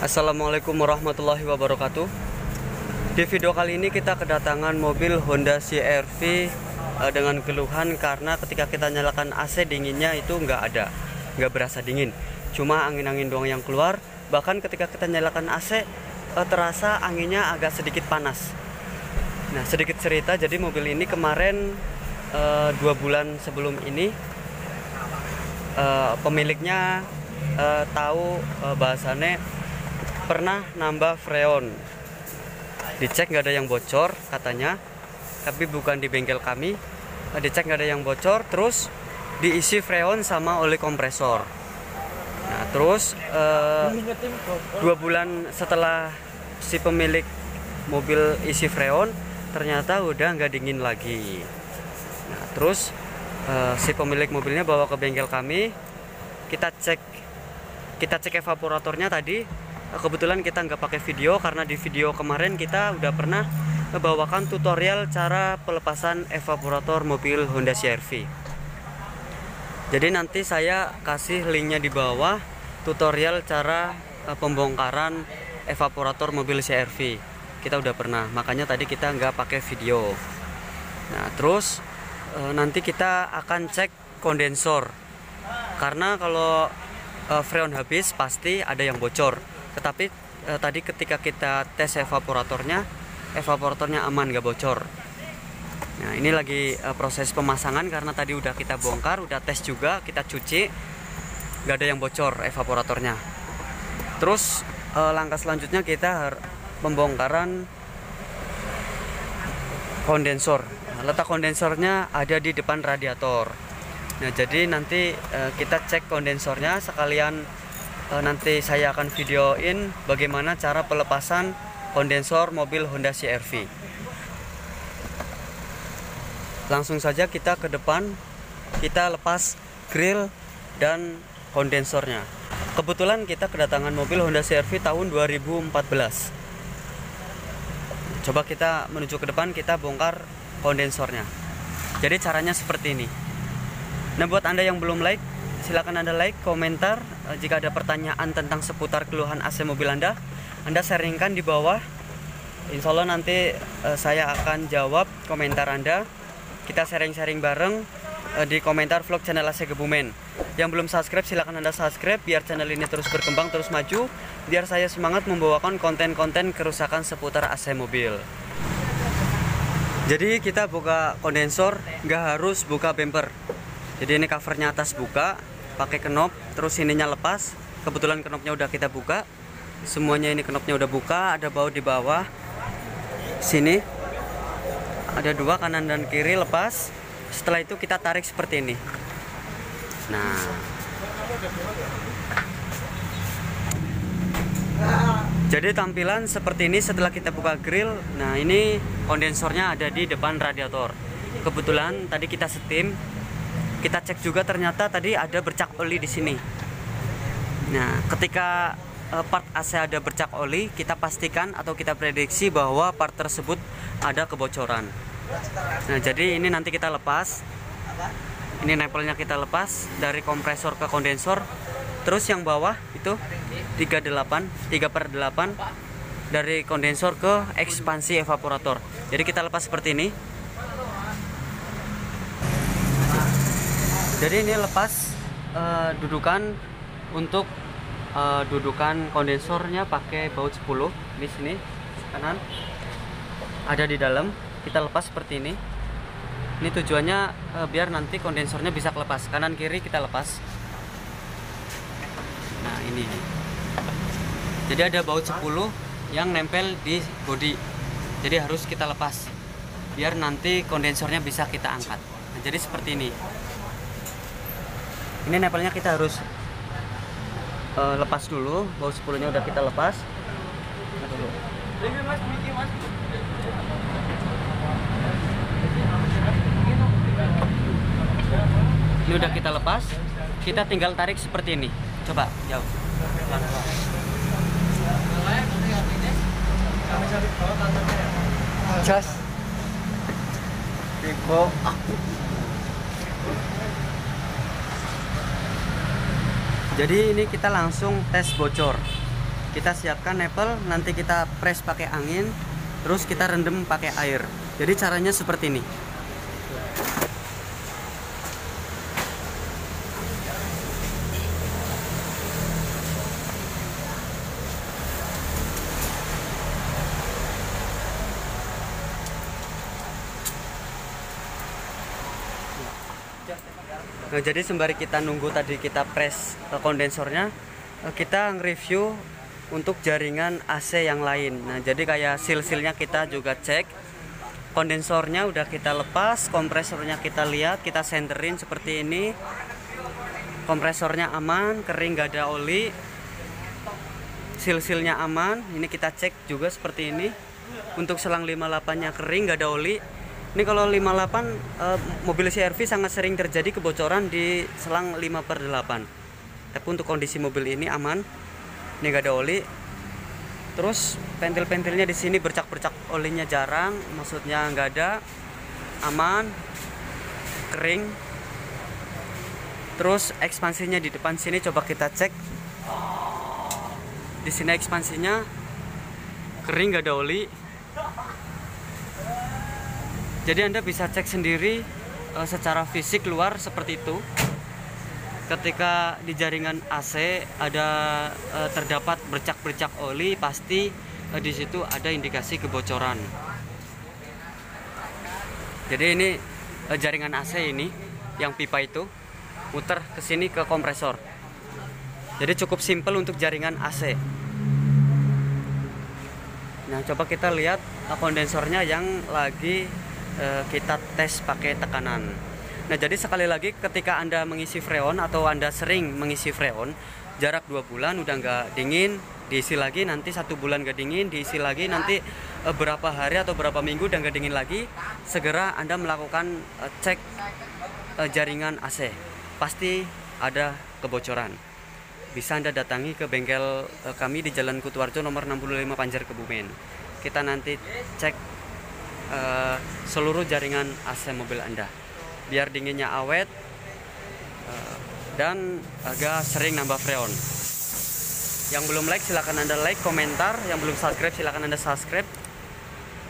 Assalamualaikum warahmatullahi wabarakatuh. Di video kali ini kita kedatangan mobil Honda CR-V dengan keluhan karena ketika kita nyalakan AC dinginnya itu nggak berasa dingin. Cuma angin-angin doang yang keluar. Bahkan ketika kita nyalakan AC terasa anginnya agak sedikit panas. Nah, sedikit cerita, jadi mobil ini kemarin 2 bulan sebelum ini pemiliknya tahu bahasanya pernah nambah freon. Dicek nggak ada yang bocor katanya, tapi bukan di bengkel kami. Dicek nggak ada yang bocor, terus diisi freon sama oli kompresor. Nah, terus 2 bulan setelah si pemilik mobil isi freon, ternyata udah nggak dingin lagi. Nah, terus si pemilik mobilnya bawa ke bengkel kami. Kita cek evaporatornya tadi. Kebetulan kita nggak pakai video karena di video kemarin kita udah pernah membawakan tutorial cara pelepasan evaporator mobil Honda CR-V. Jadi nanti saya kasih linknya di bawah, tutorial cara pembongkaran evaporator mobil CR-V. Kita udah pernah, makanya tadi kita nggak pakai video. Nah, terus nanti kita akan cek kondensor, karena kalau freon habis pasti ada yang bocor. Tetapi tadi ketika kita tes evaporatornya aman, nggak bocor. Nah, ini lagi proses pemasangan karena tadi udah kita bongkar, udah tes juga, kita cuci, nggak ada yang bocor evaporatornya. Terus langkah selanjutnya kita pembongkaran kondensor. Nah, letak kondensornya ada di depan radiator. Nah, jadi nanti kita cek kondensornya sekalian. Nanti saya akan videoin bagaimana cara pelepasan kondensor mobil Honda CR-V. Langsung saja kita ke depan, kita lepas grill dan kondensornya. Kebetulan kita kedatangan mobil Honda CR-V tahun 2014. Coba kita menuju ke depan, kita bongkar kondensornya. Jadi caranya seperti ini. Nah, buat Anda yang belum like, silakan Anda like, komentar. Jika ada pertanyaan tentang seputar keluhan AC mobil Anda sharingkan di bawah. Insya Allah nanti saya akan jawab komentar Anda. Kita sharing-sharing bareng di komentar vlog channel AC Kebumen. Yang belum subscribe silakan Anda subscribe biar channel ini terus berkembang, terus maju, biar saya semangat membawakan konten-konten kerusakan seputar AC mobil. Jadi kita buka kondensor, nggak harus buka bumper. Jadi ini covernya atas buka, pakai knop, terus ininya lepas. Kebetulan knopnya udah kita buka. Semuanya ini knopnya udah buka, ada baut di bawah. Sini ada 2, kanan dan kiri, lepas. Setelah itu kita tarik seperti ini. Nah, jadi tampilan seperti ini setelah kita buka grill. Nah, ini kondensornya ada di depan radiator. Kebetulan tadi kita setim. Kita cek juga ternyata tadi ada bercak oli di sini. Nah, ketika part AC ada bercak oli, kita pastikan atau kita prediksi bahwa part tersebut ada kebocoran. Nah, jadi ini nanti kita lepas. Ini nempelnya kita lepas dari kompresor ke kondensor. Terus yang bawah itu 3/8 dari kondensor ke ekspansi evaporator. Jadi kita lepas seperti ini. Jadi ini lepas dudukan untuk dudukan kondensornya pakai baut 10 di sini kanan ada di dalam. Kita lepas seperti ini. Ini tujuannya biar nanti kondensornya bisa lepas. Kanan kiri kita lepas. Nah, ini. Jadi ada baut 10 yang nempel di bodi. Jadi harus kita lepas biar nanti kondensornya bisa kita angkat. Nah, jadi seperti ini. Ini nempelnya kita harus lepas dulu. Baut 10 nya udah kita lepas. Ini udah kita lepas. Kita tinggal tarik seperti ini. Coba jauh. Cas. Jadi ini kita langsung tes bocor. Kita siapkan nipple, nanti kita press pakai angin, terus kita rendam pakai air. Jadi caranya seperti ini. Nah, jadi sembari kita nunggu tadi kita press kondensornya, kita nge-review untuk jaringan AC yang lain. Nah, jadi kayak seal-sealnya kita juga cek. Kondensornya udah kita lepas, kompresornya kita lihat, kita senderin seperti ini. Kompresornya aman, kering, gak ada oli. Seal-sealnya aman. Ini kita cek juga seperti ini. Untuk selang 58-nya kering, gak ada oli. Ini kalau 58 mobil CR-V sangat sering terjadi kebocoran di selang 5/8. Tapi untuk kondisi mobil ini aman. Ini gak ada oli. Terus pentil-pentilnya di sini bercak-bercak olinya jarang, maksudnya nggak ada, aman, kering. Terus ekspansinya di depan sini coba kita cek. Di sini ekspansinya kering, nggak ada oli. Jadi Anda bisa cek sendiri secara fisik luar seperti itu. Ketika di jaringan AC ada terdapat bercak-bercak oli, pasti di situ ada indikasi kebocoran. Jadi ini jaringan AC ini yang pipa itu muter ke sini ke kompresor. Jadi cukup simpel untuk jaringan AC. Nah, coba kita lihat kondensornya yang lagi kita tes pakai tekanan. Nah, jadi sekali lagi ketika Anda mengisi freon atau Anda sering mengisi freon, jarak 2 bulan udah nggak dingin, diisi lagi, nanti 1 bulan nggak dingin, diisi lagi, nanti berapa hari atau berapa minggu udah nggak dingin lagi, segera Anda melakukan cek jaringan AC. Pasti ada kebocoran. Bisa Anda datangi ke bengkel kami di Jalan Kutuarjo nomor 65 Panjar Kebumen. Kita nanti cek seluruh jaringan AC mobil Anda biar dinginnya awet dan agak sering nambah freon. Yang belum like silahkan Anda like, komentar. Yang belum subscribe silahkan Anda subscribe.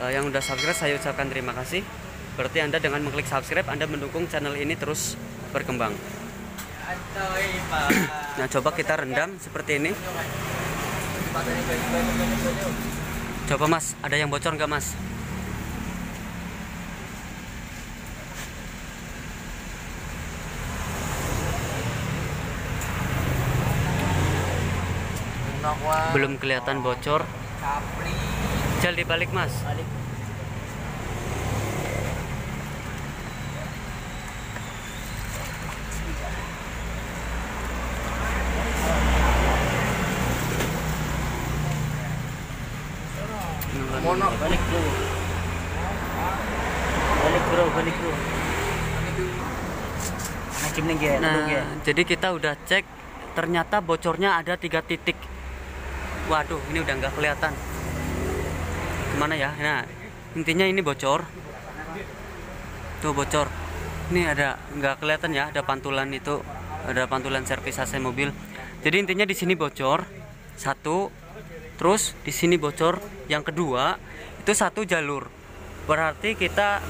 Yang udah subscribe saya ucapkan terima kasih. Berarti Anda dengan mengklik subscribe Anda mendukung channel ini terus berkembang. Nah, coba kita rendam seperti ini. Coba Mas, ada yang bocor nggak Mas? Belum kelihatan bocor. Jal dibalik Mas. Mono balik bro. Balik bro. Nah, jadi kita udah cek, ternyata bocornya ada 3 titik. Waduh, ini udah nggak kelihatan. Kemana ya? Nah, intinya ini bocor. Tuh bocor. Ini ada nggak kelihatan ya? Ada pantulan itu, ada pantulan servis AC mobil. Jadi intinya di sini bocor 1, terus di sini bocor yang kedua itu 1 jalur. Berarti kita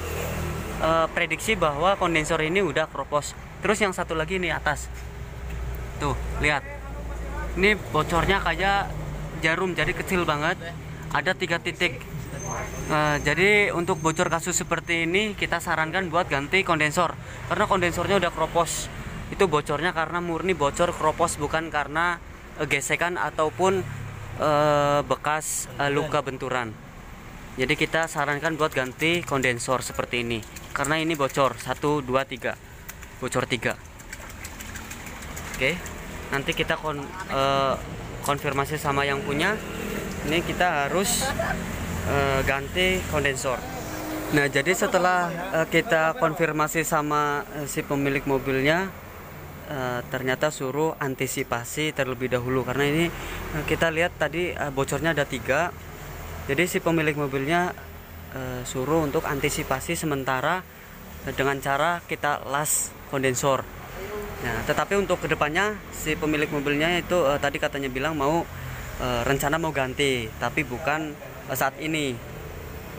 prediksi bahwa kondensor ini udah keropos. Terus yang satu lagi nih atas. Tuh lihat. Ini bocornya kayak jarum, jadi kecil banget, ada 3 titik. Jadi untuk bocor kasus seperti ini kita sarankan buat ganti kondensor, karena kondensornya udah keropos. Itu bocornya karena murni bocor keropos, bukan karena gesekan ataupun bekas luka benturan. Jadi kita sarankan buat ganti kondensor seperti ini, karena ini bocor 1, 2, 3, bocor 3. Oke, nanti kita konfirmasi sama yang punya. Ini kita harus ganti kondensor. Nah, jadi setelah kita konfirmasi sama si pemilik mobilnya, ternyata suruh antisipasi terlebih dahulu, karena ini kita lihat tadi bocornya ada 3. Jadi si pemilik mobilnya suruh untuk antisipasi sementara dengan cara kita las kondensor. Nah, tetapi untuk kedepannya si pemilik mobilnya itu tadi katanya bilang mau rencana mau ganti, tapi bukan saat ini.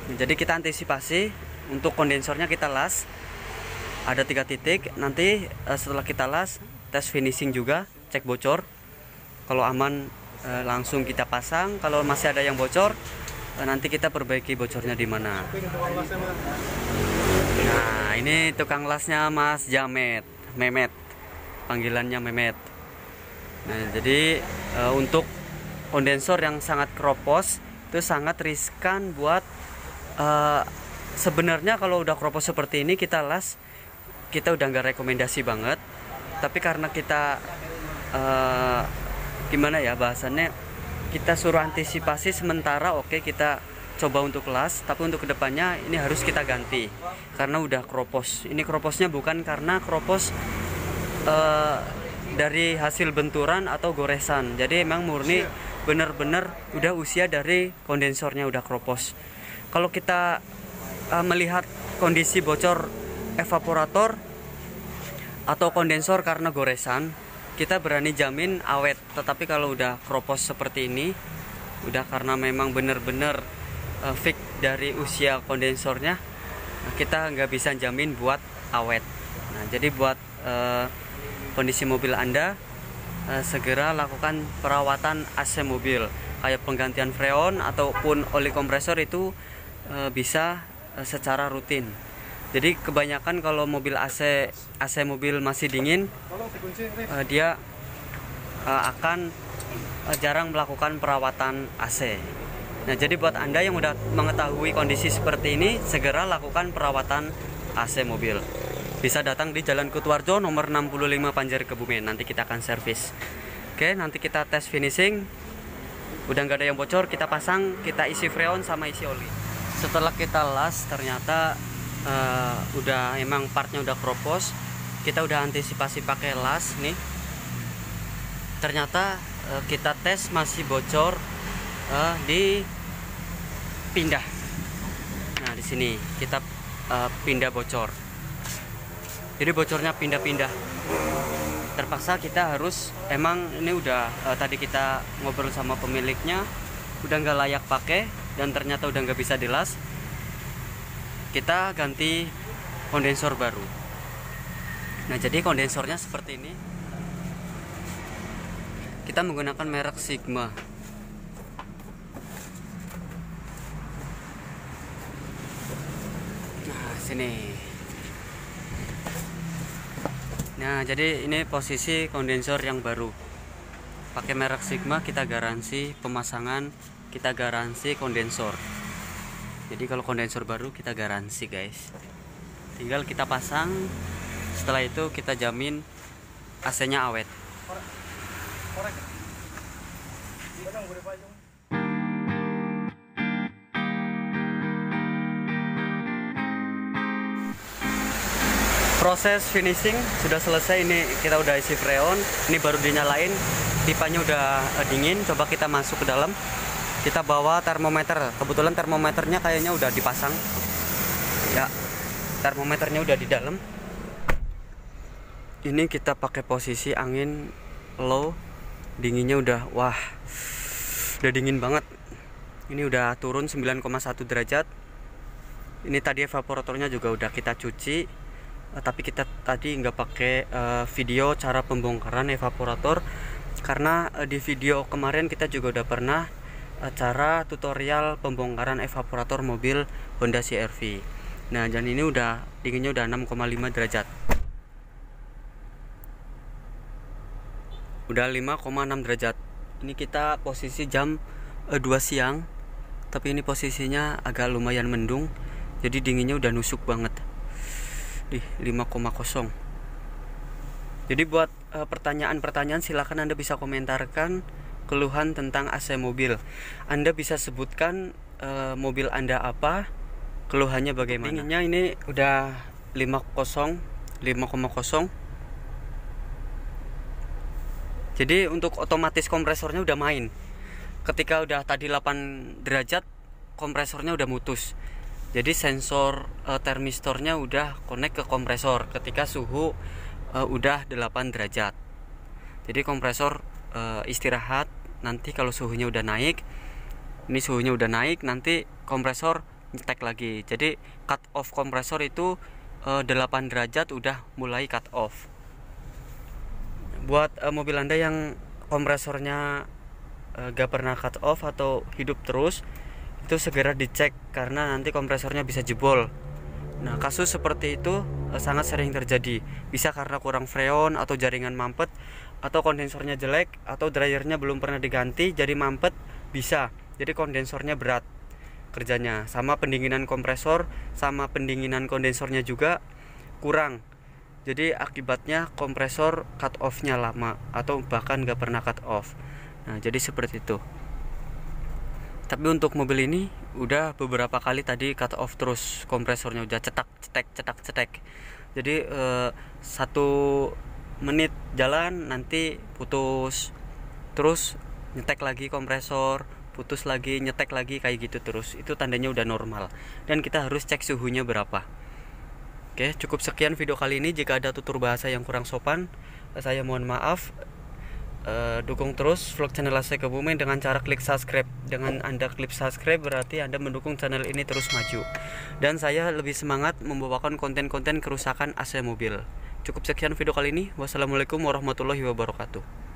Jadi kita antisipasi untuk kondensornya kita las. Ada 3 titik. Nanti setelah kita las, tes finishing juga, cek bocor. Kalau aman langsung kita pasang. Kalau masih ada yang bocor, nanti kita perbaiki bocornya di mana. Nah, ini tukang lasnya Mas Jamet, Memet, panggilannya Memet. Nah, jadi untuk kondensor yang sangat kropos itu sangat riskan buat sebenarnya kalau udah kropos seperti ini kita las, kita udah nggak rekomendasi banget. Tapi karena kita gimana ya bahasannya, kita suruh antisipasi sementara, oke, kita coba untuk las, tapi untuk kedepannya ini harus kita ganti karena udah kropos. Ini kroposnya bukan karena kropos dari hasil benturan atau goresan, jadi emang murni bener-bener udah usia dari kondensornya udah kropos. Kalau kita melihat kondisi bocor evaporator atau kondensor karena goresan, kita berani jamin awet. Tetapi kalau udah kropos seperti ini, udah karena memang bener-bener fix dari usia kondensornya, kita nggak bisa jamin buat awet. Nah, jadi buat kondisi mobil Anda, segera lakukan perawatan AC mobil, kayak penggantian freon ataupun oli kompresor itu bisa secara rutin. Jadi kebanyakan kalau mobil AC mobil masih dingin, dia akan jarang melakukan perawatan AC. Nah, jadi buat Anda yang udah mengetahui kondisi seperti ini, segera lakukan perawatan AC mobil. Bisa datang di Jalan Kutuarjo nomor 65 Panjari Kebumen. Nanti kita akan servis. Oke, nanti kita tes finishing. Udah nggak ada yang bocor, kita pasang, kita isi freon sama isi oli. Setelah kita las, ternyata udah emang partnya udah kropos. Kita udah antisipasi pakai las nih. Ternyata kita tes masih bocor di pindah. Nah, di sini kita pindah bocor. Jadi bocornya pindah-pindah. Terpaksa kita harus, emang ini udah tadi kita ngobrol sama pemiliknya, udah nggak layak pakai dan ternyata udah nggak bisa dilas. Kita ganti kondensor baru. Nah, jadi kondensornya seperti ini. Kita menggunakan merek Sigma. Nah, sini. Nah, jadi ini posisi kondensor yang baru. Pakai merek Sigma, kita garansi pemasangan, kita garansi kondensor. Jadi kalau kondensor baru kita garansi, guys. Tinggal kita pasang, setelah itu kita jamin AC-nya awet. Proses finishing sudah selesai. Ini kita udah isi freon, ini baru dinyalain, pipanya udah dingin. Coba kita masuk ke dalam, kita bawa termometer. Kebetulan termometernya kayaknya udah dipasang ya, termometernya udah di dalam. Ini kita pakai posisi angin low, dinginnya udah, wah, udah dingin banget. Ini udah turun 9,1 derajat. Ini tadi evaporatornya juga udah kita cuci. Tapi kita tadi nggak pakai video cara pembongkaran evaporator, karena di video kemarin kita juga udah pernah cara tutorial pembongkaran evaporator mobil Honda CR-V. Nah, dan ini udah dinginnya udah 6,5 derajat. Udah 5,6 derajat. Ini kita posisi jam 2 siang, tapi ini posisinya agak lumayan mendung, jadi dinginnya udah nusuk banget di 5,0. Jadi buat pertanyaan-pertanyaan silahkan Anda bisa komentarkan keluhan tentang AC mobil. Anda bisa sebutkan mobil Anda apa, keluhannya bagaimana. Dinginnya ini udah 5,0. Jadi untuk otomatis kompresornya udah main. Ketika udah tadi 8 derajat, kompresornya udah mutus. Jadi sensor termistornya udah connect ke kompresor ketika suhu udah 8 derajat. Jadi kompresor istirahat nanti kalau suhunya udah naik, ini suhunya udah naik, nanti kompresor nyetek lagi. Jadi cut off kompresor itu 8 derajat udah mulai cut off. Buat mobil Anda yang kompresornya gak pernah cut off atau hidup terus, itu segera dicek karena nanti kompresornya bisa jebol. Nah, kasus seperti itu sangat sering terjadi. Bisa karena kurang freon atau jaringan mampet, atau kondensornya jelek, atau dryernya belum pernah diganti jadi mampet, bisa. Jadi kondensornya berat kerjanya. Sama pendinginan kompresor sama pendinginan kondensornya juga kurang. Jadi akibatnya kompresor cut off-nya lama atau bahkan gak pernah cut off. Nah, jadi seperti itu. Tapi untuk mobil ini udah beberapa kali tadi cut off terus, kompresornya udah cetak. Jadi 1 menit jalan nanti putus, terus nyetek lagi kompresor, putus lagi, nyetek lagi, kayak gitu terus. Itu tandanya udah normal dan kita harus cek suhunya berapa. Oke, cukup sekian video kali ini. Jika ada tutur bahasa yang kurang sopan, saya mohon maaf. Dukung terus vlog channel AC Kebumen dengan cara klik subscribe. Dengan Anda klik subscribe berarti Anda mendukung channel ini terus maju, dan saya lebih semangat membawakan konten-konten kerusakan AC mobil. Cukup sekian video kali ini. Wassalamualaikum warahmatullahi wabarakatuh.